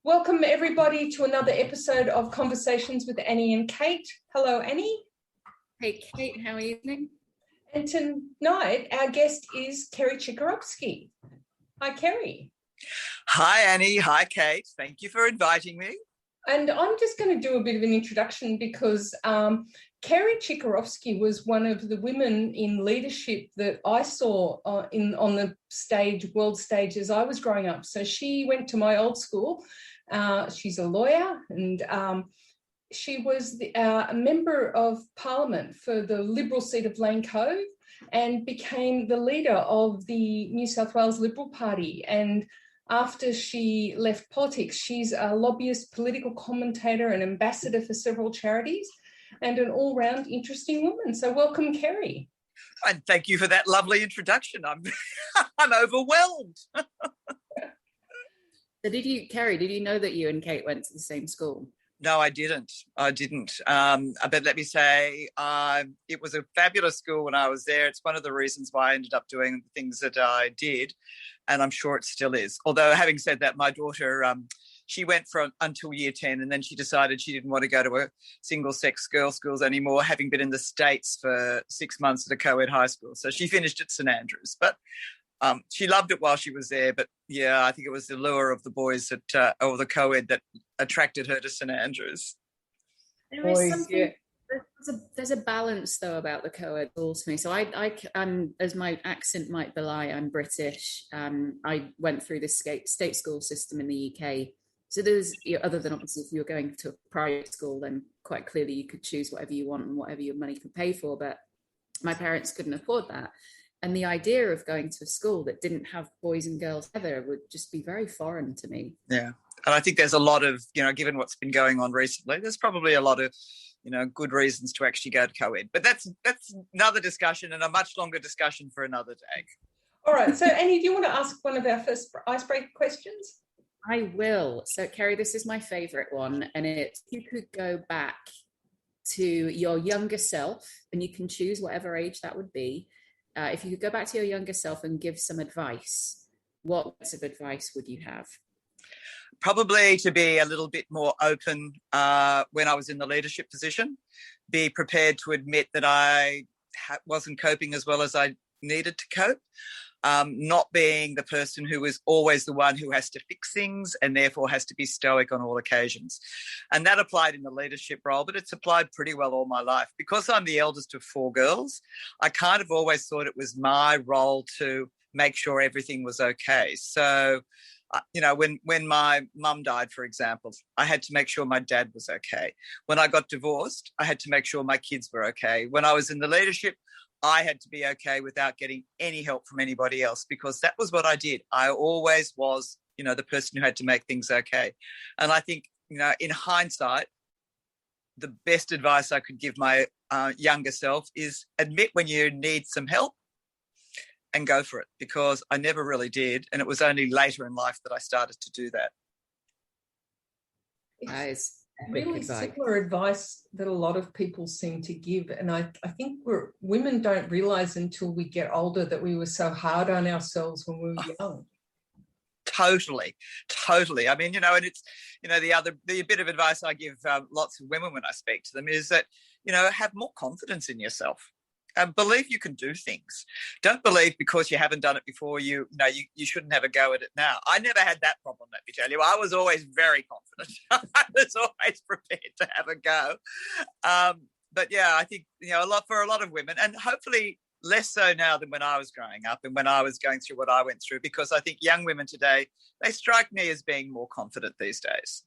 Welcome everybody to another episode of Conversations with Annie and Kate. Hello, Annie. Hey, Kate, how are you doing? And tonight our guest is Kerry Chikarovski. Hi, Kerry. Hi, Annie. Hi, Kate. Thank you for inviting me. And I'm just going to do a bit of an introduction because Kerry Chikarovski was one of the women in leadership that I saw on the stage, world stage, as I was growing up. So she went to my old school. She's a lawyer, and she was a member of Parliament for the Liberal seat of Lane Cove and became the leader of the New South Wales Liberal Party. And after she left politics, she's a lobbyist, political commentator and ambassador for several charities and an all-round interesting woman. So welcome, Kerry. And thank you for that lovely introduction. I'm overwhelmed. So Kerry, did you know that you and Kate went to the same school? No, I didn't. But let me say, it was a fabulous school when I was there. It's one of the reasons why I ended up doing the things that I did, and I'm sure it still is. Although, having said that, my daughter, she went until year 10, and then she decided she didn't want to go to a single-sex girls' schools anymore, having been in the States for 6 months at a co-ed high school. So she finished at St Andrews. But she loved it while she was there, but yeah, I think it was the lure of the boys or the co-ed that attracted her to St Andrews. There is something. There's a balance though about the co-ed schools to me. So I as my accent might belie, I'm British. I went through the state school system in the UK. So there's, other than obviously if you're going to a private school, then quite clearly you could choose whatever you want and whatever your money could pay for. But my parents couldn't afford that. And the idea of going to a school that didn't have boys and girls together would just be very foreign to me. Yeah. And I think there's a lot of, given what's been going on recently, there's probably a lot of, good reasons to actually go to co-ed. But that's another discussion and a much longer discussion for another day. All right. So, Annie, do you want to ask one of our first icebreaker questions? I will. So, Kerry, this is my favourite one. And it's, you could go back to your younger self, and you can choose whatever age that would be. If you could go back to your younger self and give some advice, what bits of advice would you have? Probably to be a little bit more open when I was in the leadership position, be prepared to admit that I wasn't coping as well as I needed to cope, not being the person who is always the one who has to fix things and therefore has to be stoic on all occasions. And that applied in the leadership role, but it's applied pretty well all my life. Because I'm the eldest of 4 girls, I kind of always thought it was my role to make sure everything was okay. So, when my mum died, for example, I had to make sure my dad was okay. When I got divorced, I had to make sure my kids were okay. When I was in the leadership, I had to be okay without getting any help from anybody else, because that was what I did. I always was, the person who had to make things okay. And I think, in hindsight, the best advice I could give my younger self is admit when you need some help and go for it, because I never really did. And it was only later in life that I started to do that. It's really similar advice that a lot of people seem to give. And I think women don't realise until we get older that we were so hard on ourselves when we were young. Totally. I mean, and it's, the bit of advice I give lots of women when I speak to them is that, have more confidence in yourself. Believe you can do things. Don't believe because you haven't done it before, you shouldn't have a go at it now. I never had that problem, let me tell you. I was always very confident. I was always prepared to have a go. But yeah, I think, for a lot of women, and hopefully less so now than when I was growing up and when I was going through what I went through, because I think young women today, they strike me as being more confident these days.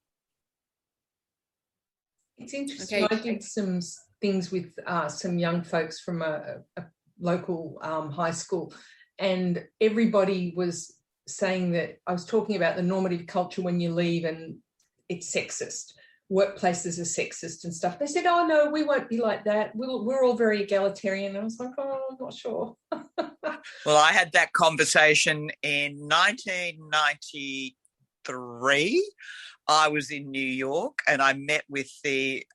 It's interesting. Okay. I did some things with some young folks from a local high school, and everybody was saying that I was talking about the normative culture when you leave and it's sexist. Workplaces are sexist and stuff. They said, oh, no, we won't be like that. We're all very egalitarian. And I was like, oh, I'm not sure. Well, I had that conversation in 1993. I was in New York and I met with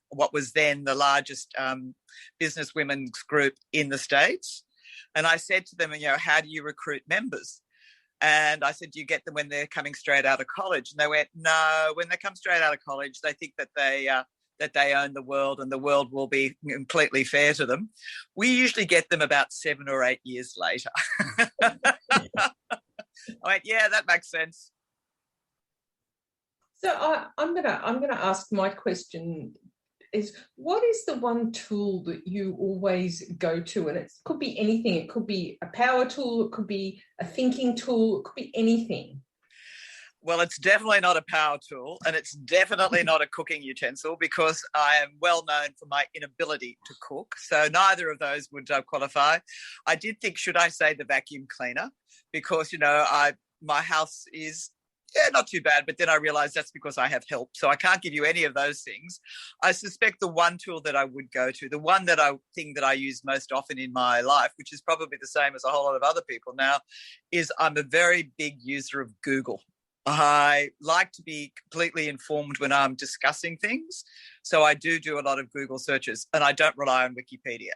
what was then the largest business women's group in the States. And I said to them, how do you recruit members? And I said, do you get them when they're coming straight out of college? And they went, no, when they come straight out of college, they think that they own the world and the world will be completely fair to them. We usually get them about 7 or 8 years later. I went, yeah, that makes sense. So I'm gonna ask my question is, what is the one tool that you always go to? And it could be anything. It could be a power tool. It could be a thinking tool. It could be anything. Well, it's definitely not a power tool, and it's definitely not a cooking utensil, because I am well known for my inability to cook. So neither of those would qualify. I did think, should I say the vacuum cleaner? Because, my house is, not too bad, but then I realised that's because I have help. So I can't give you any of those things. I suspect the one tool that I would go to, the one thing that I use most often in my life, which is probably the same as a whole lot of other people now, is I'm a very big user of Google. I like to be completely informed when I'm discussing things. So I do a lot of Google searches, and I don't rely on Wikipedia.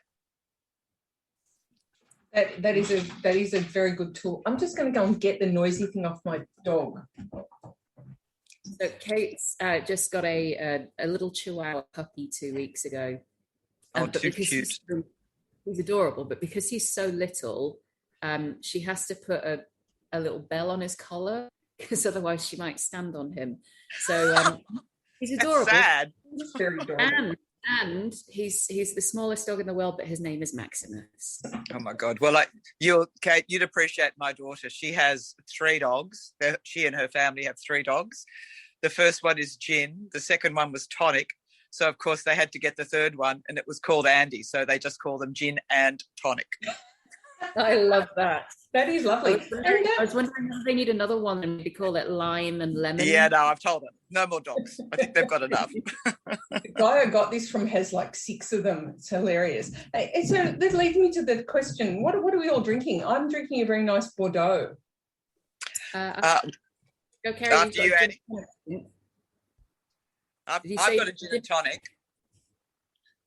That is a very good tool. I'm just going to go and get the noisy thing off my dog. So Kate's just got a little Chihuahua puppy 2 weeks ago. Oh, too cute. He's adorable, but because he's so little, she has to put a little bell on his collar, because otherwise she might stand on him. So he's adorable. That's sad. He's very adorable. And he's the smallest dog in the world, but his name is Maximus. Oh my God! Well, Kate, you'd appreciate my daughter. She has 3 dogs. She and her family have 3 dogs. The first one is Gin. The second one was Tonic. So of course they had to get the third one, and it was called Andy. So they just call them Gin and Tonic. I love that. That is lovely. I was wondering if they need another one and maybe call it Lime and Lemon. Yeah, no, I've told them. No more dogs. I think they've got enough. The guy I got this from has like 6 of them. It's hilarious. And so that leads me to the question, what are we all drinking? I'm drinking a very nice Bordeaux. Go, Kerry. After you, Annie. I've got a gin and tonic.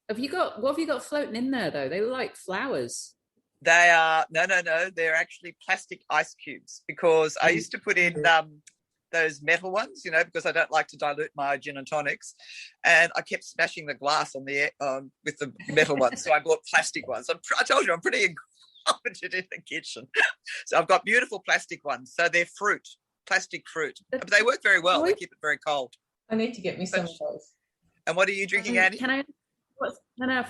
What have you got floating in there, though? They look like flowers. They are, no. They're actually plastic ice cubes, because I used to put in those metal ones, because I don't like to dilute my gin and tonics, and I kept smashing the glass on the with the metal ones. So I bought plastic ones. I told you I'm pretty incompetent in the kitchen. So I've got beautiful plastic ones. So they're plastic fruit. But they work very well. They keep it very cold. I need to get me some of those. And what are you drinking, Annie? Can I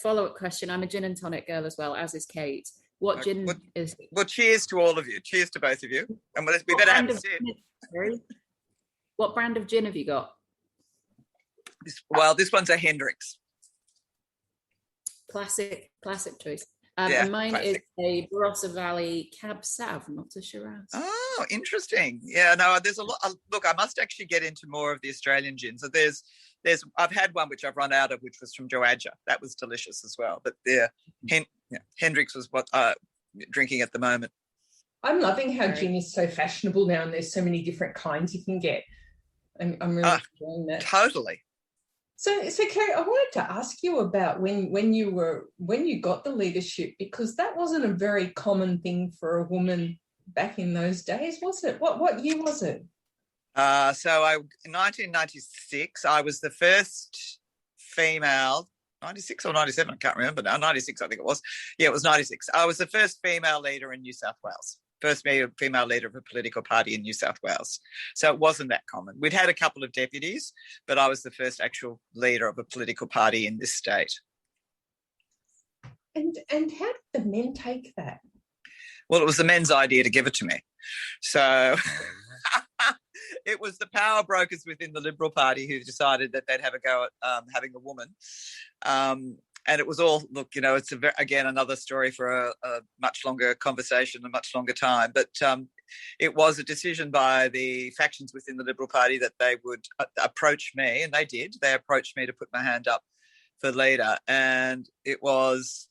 follow-up question? I'm a gin and tonic girl as well, as is Kate. What gin is it? Well, cheers to all of you. Cheers to both of you. And we better have a sip. What brand of gin have you got? This one's a Hendrix. Classic choice. And mine is a Barossa Valley Cab Sav, not a Shiraz. Oh, interesting. Yeah, no, there's a lot. Look, I must actually get into more of the Australian gins. So I've had one which I've run out of, which was from Joadja. That was delicious as well. But Hendrix was what I'm drinking at the moment. I'm loving how gin is so fashionable now, and there's so many different kinds you can get. I'm really enjoying that. Totally. So Kerry, I wanted to ask you about when you got the leadership, because that wasn't a very common thing for a woman back in those days, was it? What year was it? In 1996, I was the first female, 96 or 97, I can't remember now, 96 I think it was. Yeah, it was 96. I was the first female leader in New South Wales, first female leader of a political party in New South Wales. So it wasn't that common. We'd had a couple of deputies, but I was the first actual leader of a political party in this state. And how did the men take that? Well, it was the men's idea to give it to me. So it was the power brokers within the Liberal Party who decided that they'd have a go at having a woman. And it was all, look, it's again another story for a much longer conversation, a much longer time. But it was a decision by the factions within the Liberal Party that they would approach me, and they did. They approached me to put my hand up for leader, and it was,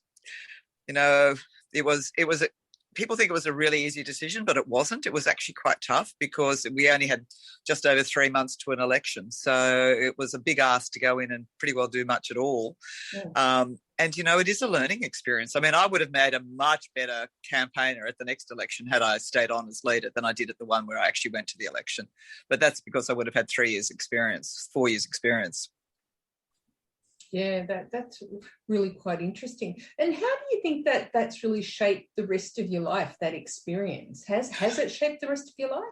people think it was a really easy decision, but it wasn't. It was actually quite tough, because we only had just over 3 months to an election. So it was a big ask to go in and pretty well do much at all. Yeah. And, it is a learning experience. I mean, I would have made a much better campaigner at the next election had I stayed on as leader than I did at the one where I actually went to the election. But that's because I would have had 4 years experience. Yeah, that's really quite interesting. And how do you think that that's really shaped the rest of your life, that experience? Has it shaped the rest of your life?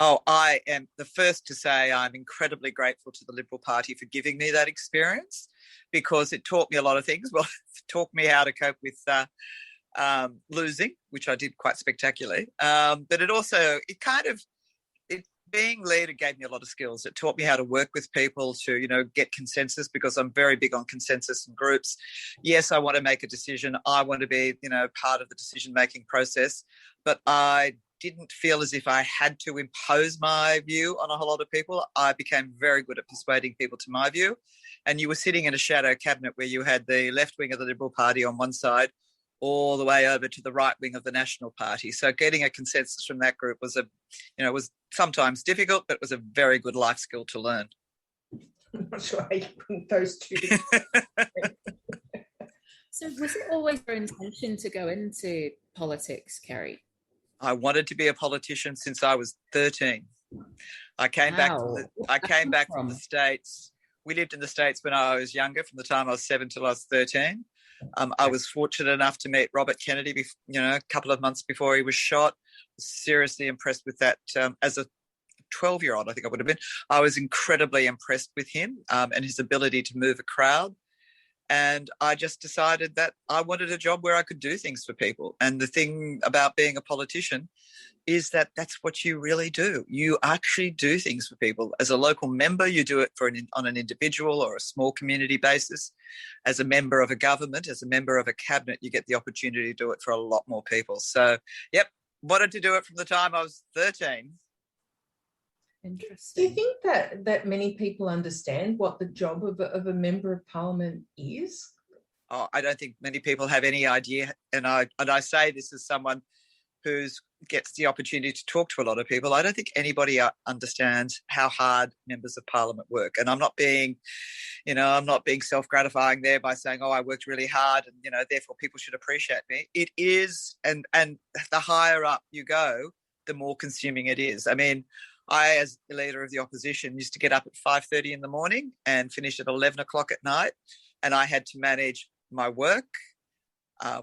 Oh, I am the first to say I'm incredibly grateful to the Liberal Party for giving me that experience, because it taught me a lot of things. Well, it taught me how to cope with losing, which I did quite spectacularly. But being leader gave me a lot of skills. It taught me how to work with people to, get consensus, because I'm very big on consensus and groups. Yes, I want to make a decision. I want to be, part of the decision-making process. But I didn't feel as if I had to impose my view on a whole lot of people. I became very good at persuading people to my view. And you were sitting in a shadow cabinet where you had the left wing of the Liberal Party on one side, all the way over to the right wing of the National Party. So getting a consensus from that group was was sometimes difficult, but it was a very good life skill to learn. I'm not sure how you put those two together. So was it always your intention to go into politics, Kerry? I wanted to be a politician since I was 13. I came back from the States. We lived in the States when I was younger, from the time I was 7 till I was 13. I was fortunate enough to meet Robert Kennedy, a couple of months before he was shot. Seriously impressed with that. As a 12-year-old, I think I would have been. I was incredibly impressed with him and his ability to move a crowd. And I just decided that I wanted a job where I could do things for people. And the thing about being a politician is that that's what you really do. You actually do things for people. As a local member, you do it on an individual or a small community basis. As a member of a government, as a member of a cabinet, you get the opportunity to do it for a lot more people. So, wanted to do it from the time I was 13. Interesting. Do you think that many people understand what the job of a member of parliament is? Oh, I don't think many people have any idea. And I say this as someone who gets the opportunity to talk to a lot of people. I don't think anybody understands how hard members of parliament work. And I'm not being self-gratifying there by saying, I worked really hard and, therefore people should appreciate me. It is, and the higher up you go, the more consuming it is. I mean, I, as the leader of the opposition, used to get up at 5:30 in the morning and finish at 11 o'clock at night. And I had to manage my work,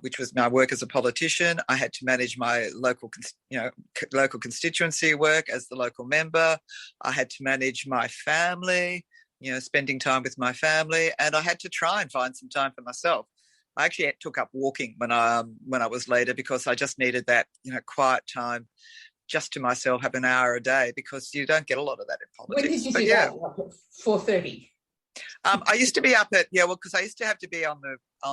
which was my work as a politician. I had to manage my local constituency work as the local member. I had to manage my family, spending time with my family. And I had to try and find some time for myself. I actually took up walking when I was leader, because I just needed that, quiet time just to myself, have an hour a day, because you don't get a lot of that in politics. When did you do that? Like at 4:30? I used to be up at, because I used to have to be on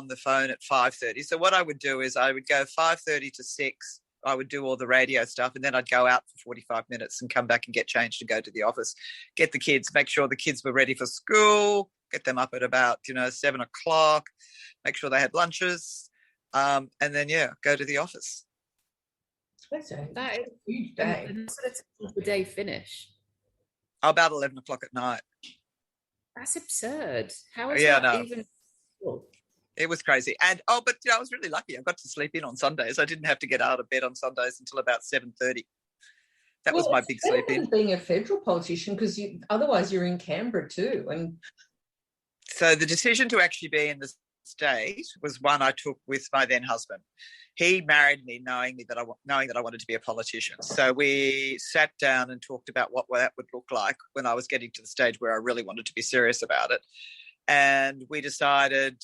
the phone at 5:30. So what I would do is I would go 5:30 to 6. I would do all the radio stuff, and then I'd go out for 45 minutes and come back and get changed to go to the office, get the kids, make sure the kids were ready for school, get them up at about, 7 o'clock, make sure they had lunches, and then, go to the office. That is a huge day. And that's what the day finish. About 11 o'clock at night. That's absurd. How is that even? It was crazy. And I was really lucky. I got to sleep in on Sundays. I didn't have to get out of bed on Sundays until about 7:30. That was my big sleep in. Being a federal politician, because otherwise you're in Canberra too. And so the decision to actually be in the state was one I took with my then husband. He married me knowing that I wanted to be a politician. So we sat down and talked about what that would look like when I was getting to the stage where I really wanted to be serious about it. And we decided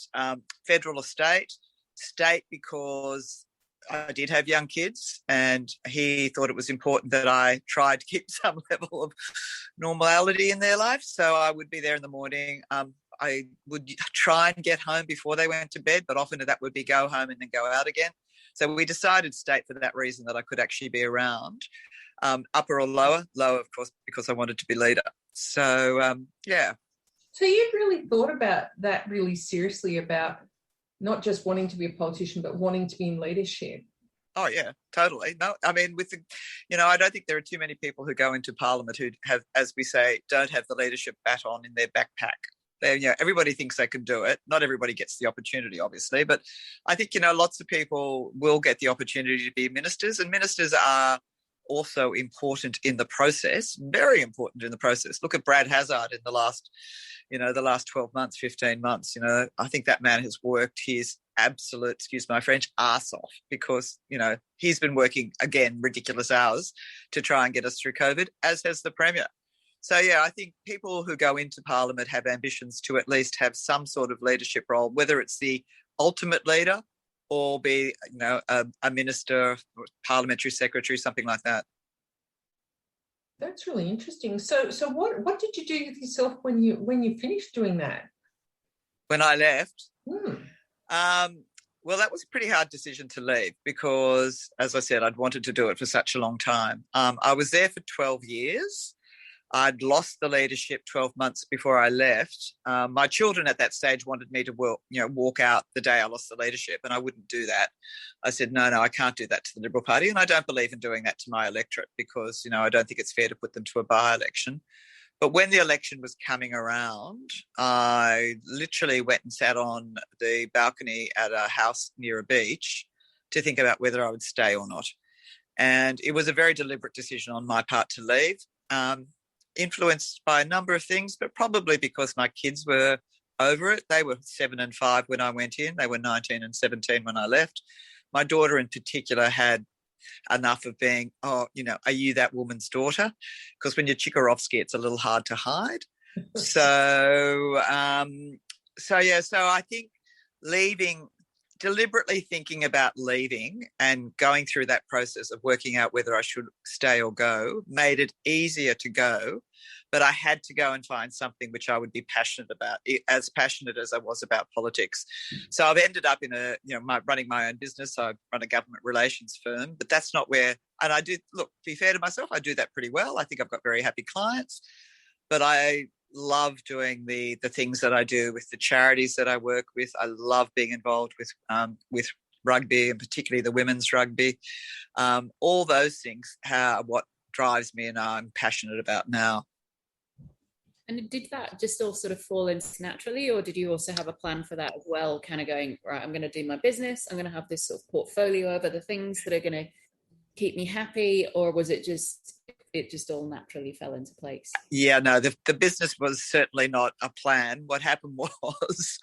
federal or state because I did have young kids, and he thought it was important that I tried to keep some level of normality in their life. So I would be there in the morning. I would try and get home before they went to bed, but often that would be go home and then go out again. So we decided state for that reason, that I could actually be around, upper or lower. Lower, of course, because I wanted to be leader. So, So you really thought about that really seriously, about not just wanting to be a politician, but wanting to be in leadership? Oh, yeah, totally. No, I mean, I don't think there are too many people who go into Parliament who have, as we say, don't have the leadership baton in their backpack. Everybody thinks they can do it. Not everybody gets the opportunity, obviously, but I think, lots of people will get the opportunity to be ministers, and ministers are also important in the process, very important in the process. Look at Brad Hazard in the last 12 months, 15 months. I think that man has worked his absolute, excuse my French, arse off, because, he's been working, again, ridiculous hours to try and get us through COVID, as has the Premier. So, I think people who go into Parliament have ambitions to at least have some sort of leadership role, whether it's the ultimate leader or be, a minister, or parliamentary secretary, something like that. That's really interesting. So what did you do with yourself when you finished doing that? When I left? Well, that was a pretty hard decision to leave because, as I said, I'd wanted to do it for such a long time. I was there for 12 years. I'd lost the leadership 12 months before I left. My children at that stage wanted me to walk out the day I lost the leadership, and I wouldn't do that. I said, no, I can't do that to the Liberal Party, and I don't believe in doing that to my electorate because, I don't think it's fair to put them to a by-election. But when the election was coming around, I literally went and sat on the balcony at a house near a beach to think about whether I would stay or not. And it was a very deliberate decision on my part to leave. Influenced by a number of things, but probably because my kids were over it. They were 7 and 5 when I went in. They were 19 and 17 when I left. My daughter in particular had enough of being, are you that woman's daughter? Because when you're Chikarovski, it's a little hard to hide. So I think deliberately thinking about leaving and going through that process of working out whether I should stay or go made it easier to go, but I had to go and find something which I would be passionate about, as passionate as I was about politics. So I've ended up in running my own business. I run a government relations firm, but that's not where, and I do, look, to be fair to myself, I do that pretty well. I think I've got very happy clients, but I love doing the things that I do with the charities that I work with. I love being involved with rugby, and particularly the women's rugby. All those things are what drives me and I'm passionate about now. And did that just all sort of fall in naturally, or did you also have a plan for that as well, kind of going, right, I'm going to do my business, I'm going to have this sort of portfolio of other things that are going to keep me happy, or was it just all naturally fell into place? Yeah, no, the business was certainly not a plan. What happened was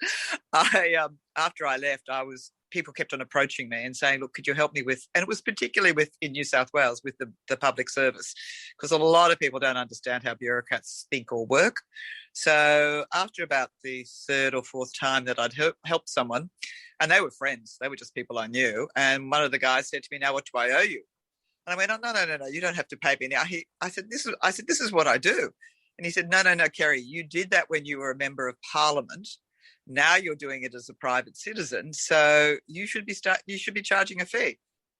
after I left, people kept on approaching me and saying, look, could you help me with, and it was particularly in New South Wales with the public service, because a lot of people don't understand how bureaucrats think or work. So after about the third or fourth time that I'd helped someone, and they were friends, they were just people I knew, and one of the guys said to me, now what do I owe you? And I went, oh, no, you don't have to pay me now. I said, this is what I do. And he said, no, Kerry, you did that when you were a member of Parliament. Now you're doing it as a private citizen, so you should be charging a fee.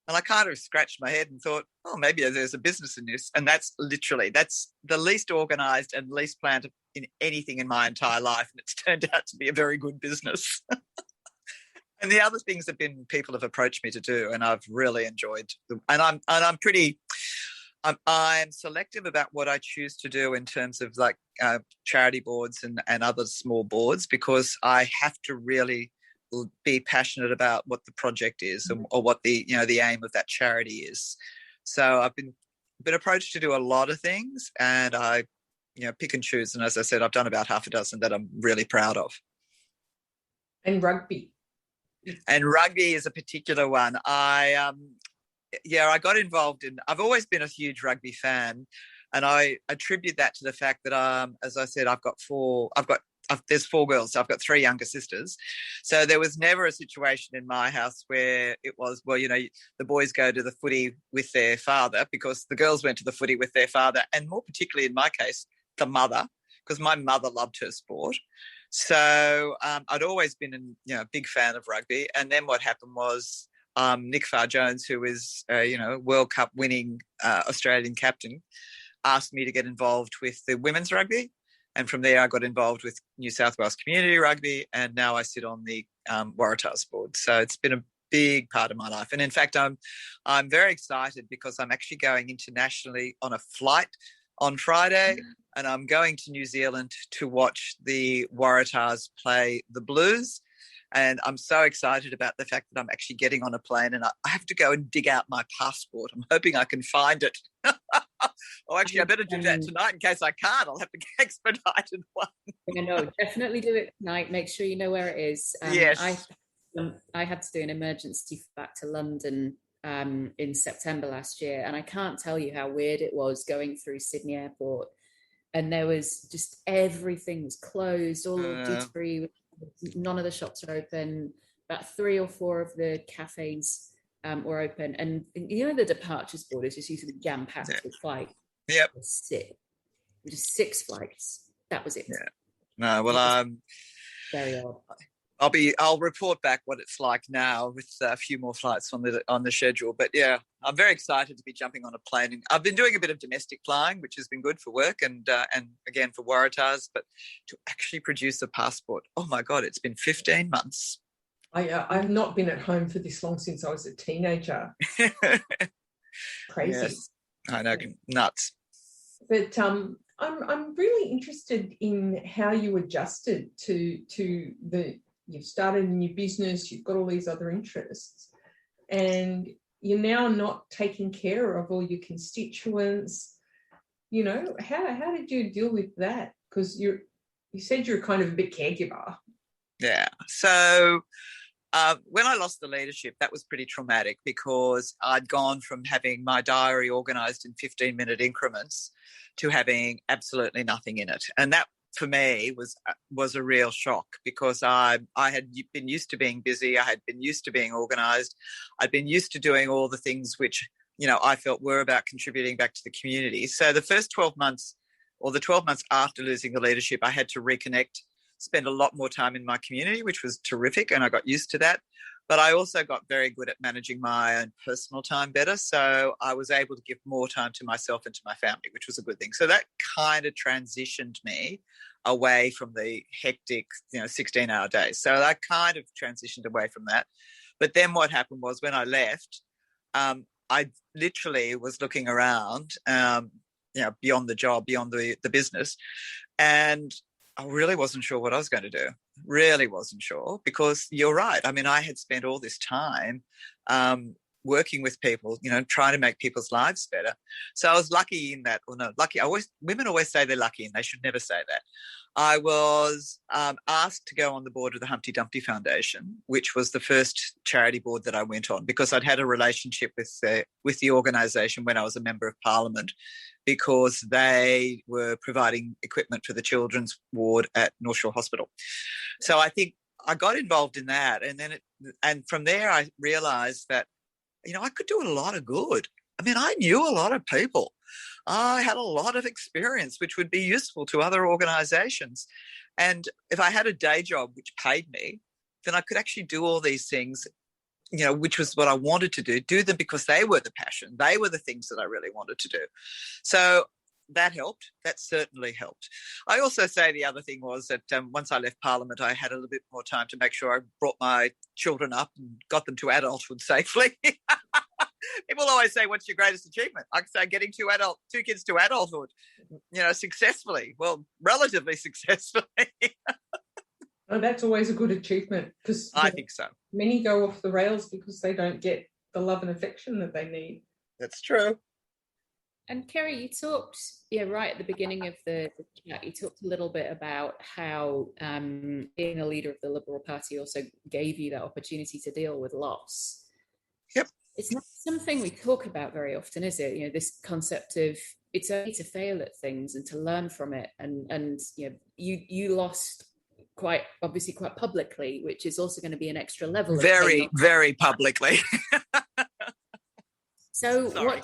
And I kind of scratched my head and thought, oh, maybe there's a business in this. And that's the least organised and least planned in anything in my entire life. And it's turned out to be a very good business. And the other things people have approached me to do, and I've really enjoyed them. And I'm selective about what I choose to do in terms of charity boards and other small boards, because I have to really be passionate about what the project is or what the aim of that charity is. So I've been approached to do a lot of things, and I pick and choose. And as I said, I've done about half a dozen that I'm really proud of. And rugby. And rugby is a particular one. I got involved in. I've always been a huge rugby fan, and I attribute that to the fact that, as I said, there's 4 girls, so I've got 3 younger sisters. So there was never a situation in my house where it was, the boys go to the footy with their father, because the girls went to the footy with their father, and more particularly in my case, the mother, because my mother loved her sport. So I'd always been a big fan of rugby. And then what happened was Nick Farr-Jones, who is World Cup winning Australian captain, asked me to get involved with the women's rugby. And from there I got involved with New South Wales Community Rugby, and now I sit on the Waratahs board. So it's been a big part of my life. And in fact, I'm very excited because I'm actually going internationally on a flight on Friday, and I'm going to New Zealand to watch the Waratahs play the Blues. And I'm so excited about the fact that I'm actually getting on a plane, and I have to go and dig out my passport. I'm hoping I can find it. Oh, actually, I better do that tonight in case I can't. I'll have to get expedited one. No, definitely do it tonight. Make sure you know where it is. Yes. I had to do an emergency back to London in September last year, and I can't tell you how weird it was going through Sydney Airport, and there was just everything was closed, all of duty free, none of the shops are open. About 3 or 4 of the cafes were open, and the departures board is just usually jam packed with flights. Yep. Just 6 flights. That was it. Yeah. No, well, very odd. I'll report back what it's like now with a few more flights on the schedule. But yeah, I'm very excited to be jumping on a plane. And I've been doing a bit of domestic flying, which has been good for work and again for Waratahs. But to actually produce a passport, oh my God, it's been 15 months. I've not been at home for this long since I was a teenager. Crazy. Yes, I know, nuts. But I'm really interested in how you adjusted to you've started a new business, you've got all these other interests, and you're now not taking care of all your constituents. How did you deal with that? Because you said you're kind of a bit caregiver. Yeah. So when I lost the leadership, that was pretty traumatic because I'd gone from having my diary organised in 15-minute increments to having absolutely nothing in it. And that, for me, was a real shock because I had been used to being busy. I had been used to being organised. I'd been used to doing all the things which, I felt were about contributing back to the community. So the first 12 months or the 12 months after losing the leadership, I had to reconnect, spend a lot more time in my community, which was terrific, and I got used to that. But I also got very good at managing my own personal time better, so I was able to give more time to myself and to my family, which was a good thing. So that kind of transitioned me away from the hectic, 16-hour days. So I kind of transitioned away from that. But then what happened was when I left, I literally was looking around, beyond the job, beyond the business, and I really wasn't sure what I was going to do. Really wasn't sure because you're right. I mean, I had spent all this time working with people, trying to make people's lives better. So I was lucky in that, women always say they're lucky and they should never say that. I was asked to go on the board of the Humpty Dumpty Foundation, which was the first charity board that I went on because I'd had a relationship with the organisation when I was a Member of Parliament because they were providing equipment for the children's ward at North Shore Hospital. So I think I got involved in that, and from there I realised that I could do a lot of good. I mean, I knew a lot of people. I had a lot of experience which would be useful to other organisations. And if I had a day job which paid me, then I could actually do all these things, which was what I wanted to do them because they were the passion. They were the things that I really wanted to do. So that helped. That certainly helped. I also say the other thing was that once I left Parliament, I had a little bit more time to make sure I brought my children up and got them to adulthood safely. People always say, what's your greatest achievement? I say getting two kids to adulthood, successfully. Well, relatively successfully. Oh, that's always a good achievement because I think so. Many go off the rails because they don't get the love and affection that they need. That's true. And Kerry, you talked, right at the beginning of the chat, you talked a little bit about how being a leader of the Liberal Party also gave you that opportunity to deal with loss. Yep. It's not something we talk about very often, is it? This concept of it's okay to fail at things and to learn from it. And you lost quite publicly, which is also going to be an extra level. Very, very publicly. So Sorry.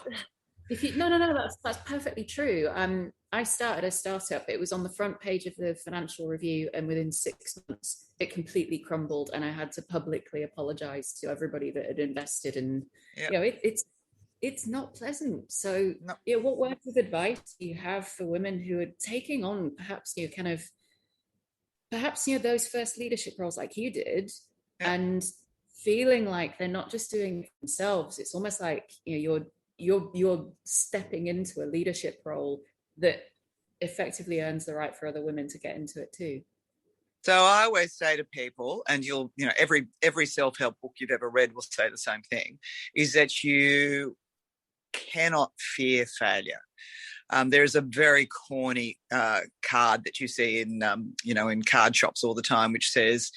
No, that's perfectly true. I started a startup. It was on the front page of the Financial Review, and within 6 months, it completely crumbled, and I had to publicly apologise to everybody that had invested. And it's not pleasant. So, no. What words of advice do you have for women who are taking on perhaps those first leadership roles like you did, and feeling like they're not just doing it themselves? It's almost like you're stepping into a leadership role that effectively earns the right for other women to get into it too. So I always say to people, and every self-help book you've ever read will say the same thing, is that you cannot fear failure. There's a very corny card that you see in card shops all the time, which says,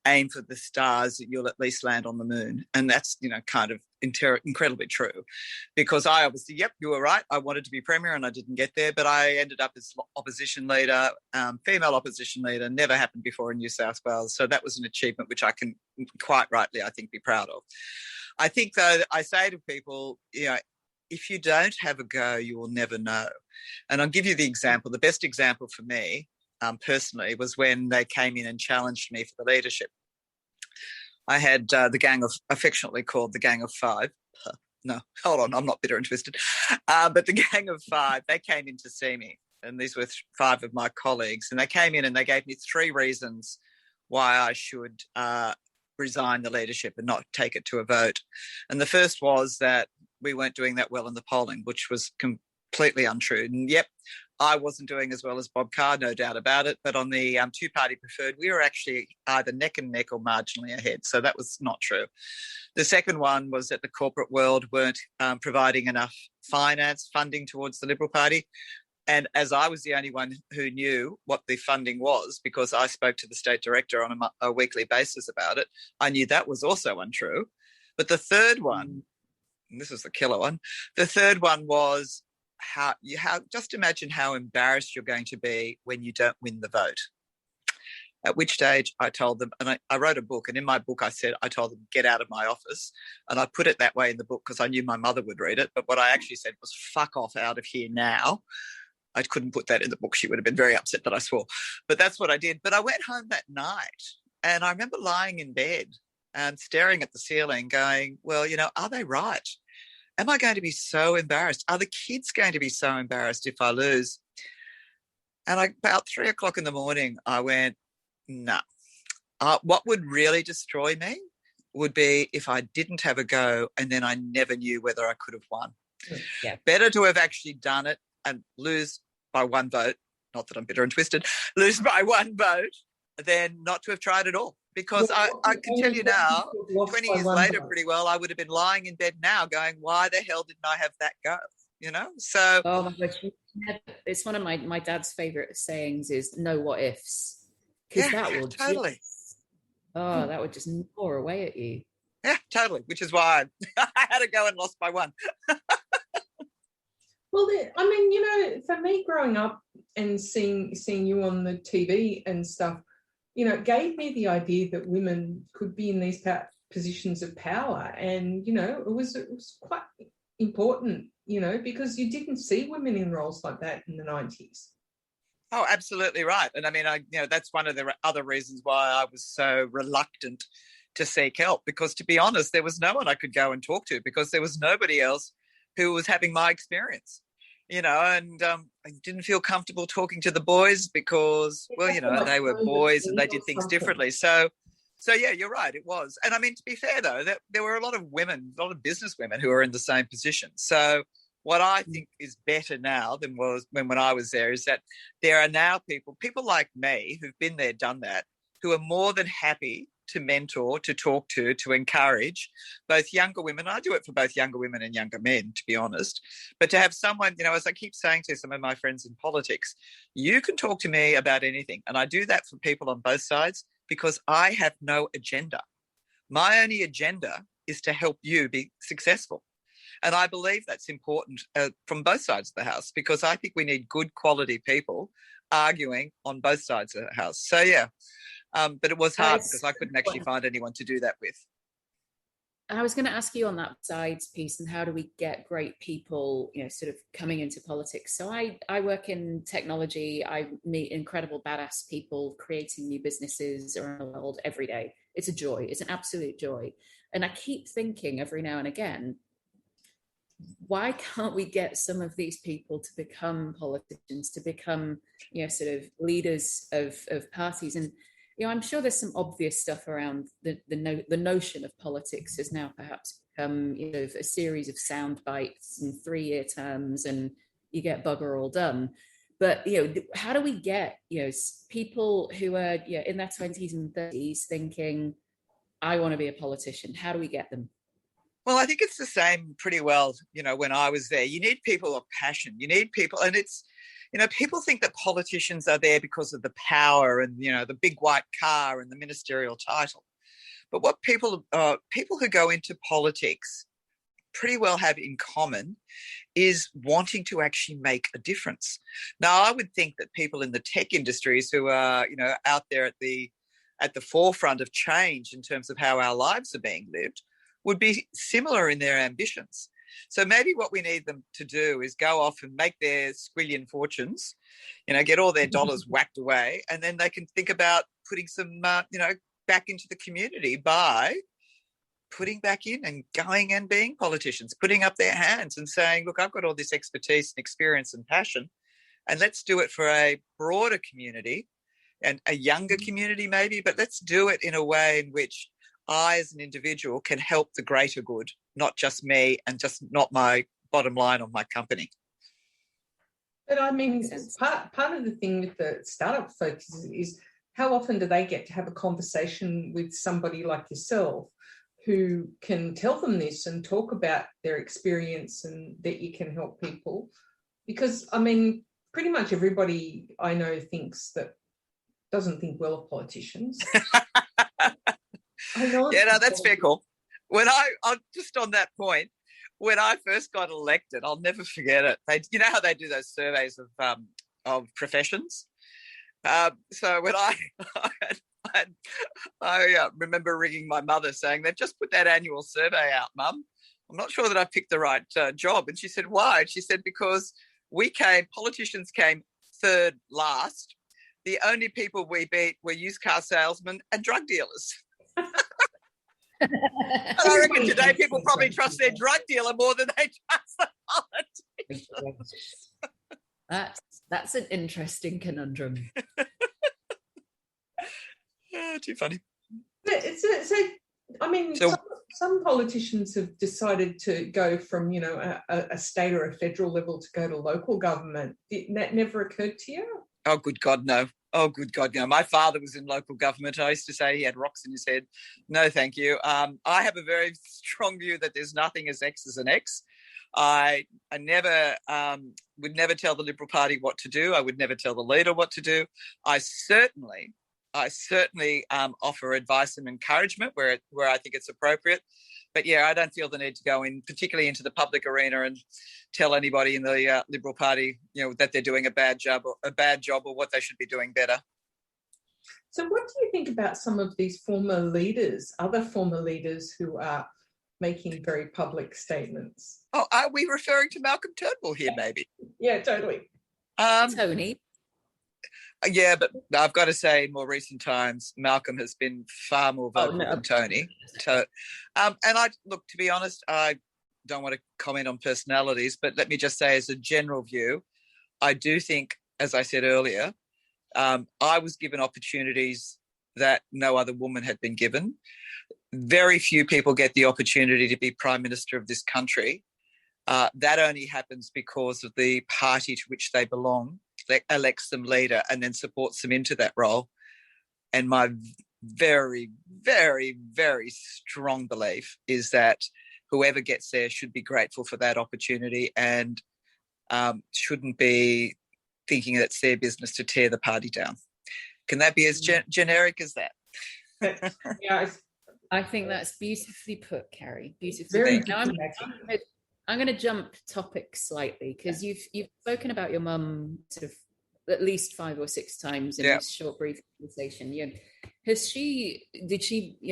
"Aim for the stars, you'll at least land on the moon." And that's, kind of incredibly true, because I obviously, you were right. I wanted to be premier and I didn't get there, but I ended up as opposition leader, female opposition leader. Never happened before in New South Wales. So that was an achievement which I can quite rightly, I think, be proud of. I think, though, I say to people, if you don't have a go, you will never know. And I'll give you the example. The best example for me, personally, was when they came in and challenged me for the leadership. I had the gang affectionately called the Gang of Five. No, hold on, I'm not bitter and twisted. But the Gang of Five, they came in to see me. And these were 5 of my colleagues. And they came in and they gave me 3 reasons why I should resign the leadership and not take it to a vote. And the first was that we weren't doing that well in the polling, which was completely untrue. And I wasn't doing as well as Bob Carr, no doubt about it. But on the 2-party preferred, we were actually either neck and neck or marginally ahead. So that was not true. The second one was that the corporate world weren't providing enough funding towards the Liberal Party. And as I was the only one who knew what the funding was, because I spoke to the state director on a weekly basis about it, I knew that was also untrue. But the third one, and this was the killer one, the third one was how just imagine how embarrassed you're going to be when you don't win the vote. At which stage I told them, and I wrote a book, and in my book I told them, get out of my office. And I put it that way in the book because I knew my mother would read it. But what I actually said was, fuck off out of here now. I couldn't put that in the book. She would have been very upset that I swore. But that's what I did. But I went home that night and I remember lying in bed and staring at the ceiling going, well, are they right? Am I going to be so embarrassed? Are the kids going to be so embarrassed if I lose? And about 3 o'clock in the morning, I went, no. What would really destroy me would be if I didn't have a go and then I never knew whether I could have won. Yeah. Better to have actually done it and lose by 1 vote, not that I'm bitter and twisted, lose by 1 vote, than not to have tried at all. Because I can tell you now, 20 years later, pretty well, I would have been lying in bed now going, why the hell didn't I have that go? So... Oh, my God. It's one of my dad's favourite sayings is no what ifs. Because that will totally. That would just gnaw away at you. Yeah, totally. Which is why I had to go and lost by 1. Well, for me growing up and seeing you on the TV and stuff, it gave me the idea that women could be in these positions of power. And, it was quite important, because you didn't see women in roles like that in the 90s. Oh, absolutely right. And I mean, that's one of the other reasons why I was so reluctant to seek help, because to be honest, there was no one I could go and talk to because there was nobody else who was having my experience, and I didn't feel comfortable talking to the boys because, well, they were boys and they did things differently. So yeah, you're right, it was. And I mean, to be fair, though, there were a lot of women, a lot of business women who are in the same position. So what I think is better now than was when I was there is that there are now people like me who've been there, done that, who are more than happy to mentor, to talk to encourage both younger women. I do it for both younger women and younger men, to be honest. But to have someone, as I keep saying to some of my friends in politics, you can talk to me about anything. And I do that for people on both sides because I have no agenda. My only agenda is to help you be successful. And I believe that's important from both sides of the house, because I think we need good quality people arguing on both sides of the house. So, yeah. But it was hard because I couldn't actually find anyone to do that with. I was going to ask you on that sides piece, and how do we get great people, sort of coming into politics? So I work in technology. I meet incredible badass people creating new businesses around the world every day. It's a joy. It's an absolute joy. And I keep thinking every now and again, why can't we get some of these people to become politicians, to become, sort of leaders of parties? And I'm sure there's some obvious stuff around the notion of politics has now perhaps become, a series of sound bites and 3-year terms and, you get bugger all done. But, how do we get, people who are in their 20s and 30s thinking, I want to be a politician? How do we get them? Well, I think it's the same pretty well, when I was there. You need people of passion. You need people, and it's, people think that politicians are there because of the power and, the big white car and the ministerial title. But what people who go into politics pretty well have in common is wanting to actually make a difference. Now, I would think that people in the tech industries who are, out there at the forefront of change in terms of how our lives are being lived would be similar in their ambitions. So maybe what we need them to do is go off and make their squillion fortunes, get all their dollars whacked away, and then they can think about putting some, back into the community by putting back in and going and being politicians, putting up their hands and saying, look, I've got all this expertise and experience and passion, and let's do it for a broader community and a younger community maybe, but let's do it in a way in which I as an individual can help the greater good, not just me and just not my bottom line of my company. But I mean, part of the thing with the startup folks is how often do they get to have a conversation with somebody like yourself who can tell them this and talk about their experience and that you can help people? Because, I mean, pretty much everybody I know doesn't think well of politicians. I know. Yeah, no, that's fair call. When I'm just on that point, when I first got elected, I'll never forget it. You know how they do those surveys of professions? So when I remember ringing my mother saying, they've just put that annual survey out, Mum. I'm not sure that I picked the right job. And she said, why? And she said, because politicians came third last. The only people we beat were used car salesmen and drug dealers. And I reckon today people probably trust their drug dealer more than they trust the politicians. That's an interesting conundrum. Yeah, too funny. Some politicians have decided to go from, a state or a federal level to go to local government. That never occurred to you? Oh, good God, no. Oh, good God, no. My father was in local government. I used to say he had rocks in his head. No, thank you. I have a very strong view that there's nothing as X as an X. I never would never tell the Liberal Party what to do. I would never tell the leader what to do. I certainly offer advice and encouragement where I think it's appropriate. But yeah, I don't feel the need to go in, particularly into the public arena, and tell anybody in the Liberal Party, that they're doing a bad job or what they should be doing better. So, what do you think about some of these other former leaders who are making very public statements? Oh, are we referring to Malcolm Turnbull here, maybe? Yeah, totally. Tony. Yeah, but I've got to say, in more recent times, Malcolm has been far more vocal than Tony. And to be honest, I don't want to comment on personalities, but let me just say, as a general view, I do think, as I said earlier, I was given opportunities that no other woman had been given. Very few people get the opportunity to be Prime Minister of this country. That only happens because of the party to which they belong that elects them leader and then supports them into that role. And my very, very, very strong belief is that whoever gets there should be grateful for that opportunity and shouldn't be thinking that it's their business to tear the party down. Can that be as generic as that? Yeah, I think that's beautifully put, Kerry. Beautifully put. Now I'm going to jump topic slightly because you've spoken about your mum sort of at least 5 or 6 times in this short brief conversation. Did she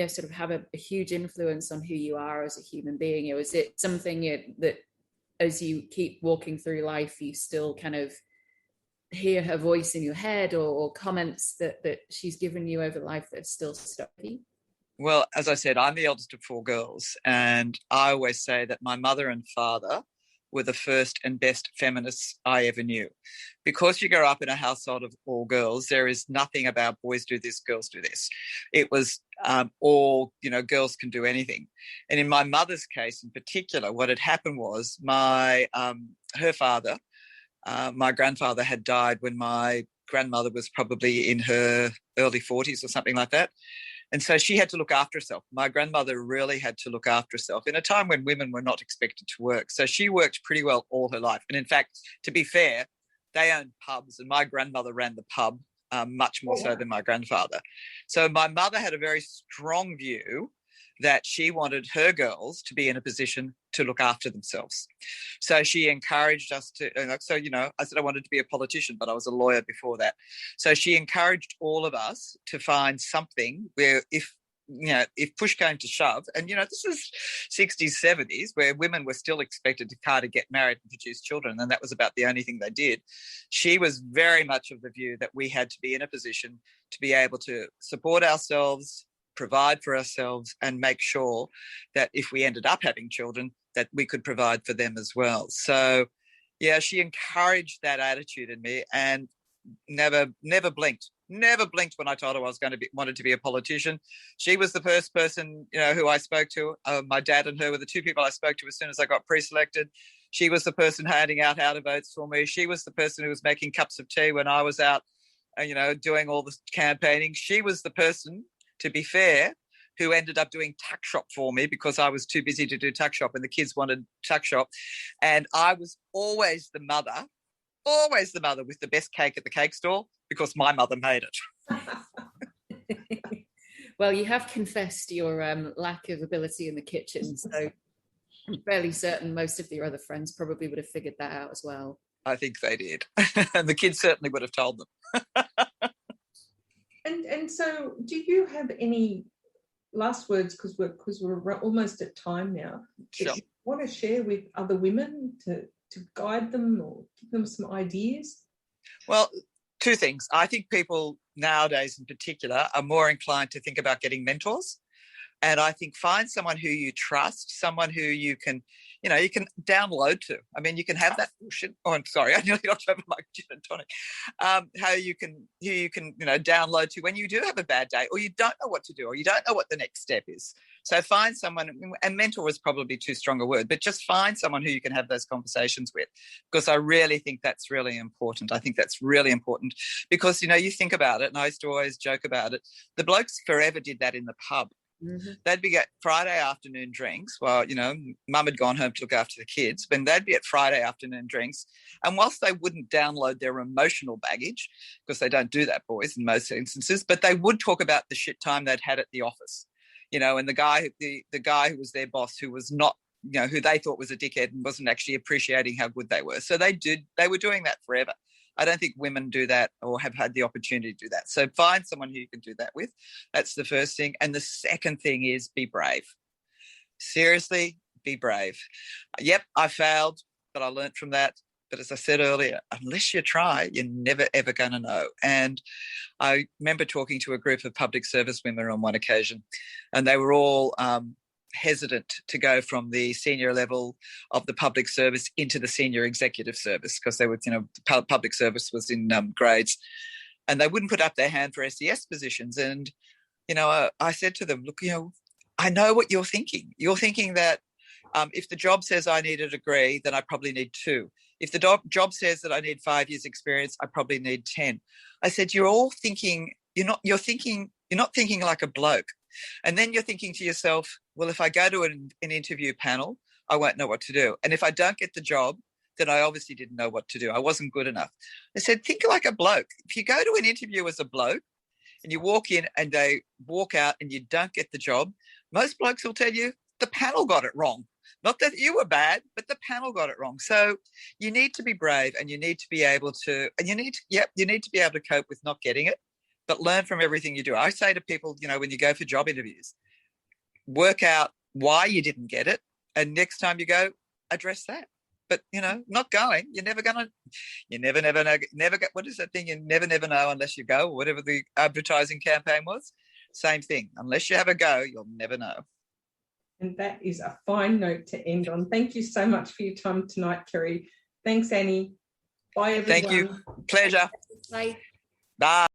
sort of have a huge influence on who you are as a human being? Is it something that as you keep walking through life, you still kind of hear her voice in your head or comments that she's given you over life that still stuck with you? Well, as I said, I'm the eldest of 4 girls, and I always say that my mother and father were the first and best feminists I ever knew. Because you grow up in a household of all girls, there is nothing about boys do this, girls do this. It was all, girls can do anything. And in my mother's case in particular, what had happened was her father My grandfather had died when my grandmother was probably in her early 40s or something like that. And so she had to look after herself. My grandmother really had to look after herself in a time when women were not expected to work. So she worked pretty well all her life. And in fact, to be fair, they owned pubs and my grandmother ran the pub much more so than my grandfather. So my mother had a very strong view that she wanted her girls to be in a position to look after themselves. So she encouraged us to, so, I said I wanted to be a politician, but I was a lawyer before that. So she encouraged all of us to find something where if push came to shove, and, this is 60s, 70s, where women were still expected to kind of get married and produce children, and that was about the only thing they did. She was very much of the view that we had to be in a position to be able to support ourselves, provide for ourselves, and make sure that if we ended up having children, that we could provide for them as well. So, yeah, she encouraged that attitude in me and never blinked. Never blinked when I told her I was wanted to be a politician. She was the first person, who I spoke to. My dad and her were the two people I spoke to as soon as I got pre-selected. She was the person handing out how to votes for me. She was the person who was making cups of tea when I was out, doing all the campaigning. She was the person, to be fair, who ended up doing tuck shop for me because I was too busy to do tuck shop and the kids wanted tuck shop. And I was always the mother with the best cake at the cake stall because my mother made it. Well, you have confessed your lack of ability in the kitchen, so I'm fairly certain most of your other friends probably would have figured that out as well. I think they did. And the kids certainly would have told them. And so do you have any last words, because we're almost at time now, sure, that you want to share with other women to guide them or give them some ideas? Well, two things. I think people nowadays in particular are more inclined to think about getting mentors. And I think find someone who you trust, someone who you can download to. I mean, you can have that bullshit. Oh, I'm sorry, I nearly knocked over my gin and tonic. Who you can download to when you do have a bad day, or you don't know what to do, or you don't know what the next step is. So find someone, and mentor is probably too strong a word, but just find someone who you can have those conversations with, because I really think that's really important. I think that's really important because, you think about it, and I used to always joke about it, the blokes forever did that in the pub. Mm-hmm. They'd be at Friday afternoon drinks while, mum had gone home to look after the kids, but they'd be at Friday afternoon drinks. And whilst they wouldn't download their emotional baggage, because they don't do that, boys, in most instances, but they would talk about the shit time they'd had at the office, and the guy who was their boss, who was not, who they thought was a dickhead and wasn't actually appreciating how good they were. So they were doing that forever. I don't think women do that or have had the opportunity to do that. So find someone who you can do that with. That's the first thing. And the second thing is be brave. Seriously, be brave. Yep, I failed, but I learned from that. But as I said earlier, unless you try, you're never, ever going to know. And I remember talking to a group of public service women on one occasion, and they were all hesitant to go from the senior level of the public service into the senior executive service because they were, public service was in grades, and they wouldn't put up their hand for SES positions. And, I said to them, look, I know what you're thinking. You're thinking that if the job says I need a degree, then I probably need 2. If the job says that I need 5 years experience, I probably need 10. I said, you're all thinking, you're not thinking like a bloke. And then you're thinking to yourself, well, if I go to an interview panel, I won't know what to do. And if I don't get the job, then I obviously didn't know what to do. I wasn't good enough. I said, think like a bloke. If you go to an interview as a bloke and you walk in and they walk out and you don't get the job, most blokes will tell you the panel got it wrong. Not that you were bad, but the panel got it wrong. So you need to be brave, and you need to be able to, and you need to be able to cope with not getting it, but learn from everything you do. I say to people, when you go for job interviews, work out why you didn't get it, and next time you go, address that. But, not going, you're never going to, you never know, what is that thing? You never know unless you go, or whatever the advertising campaign was. Same thing. Unless you have a go, you'll never know. And that is a fine note to end on. Thank you so much for your time tonight, Kerry. Thanks, Annie. Bye, everyone. Thank you. Pleasure. Bye. Bye.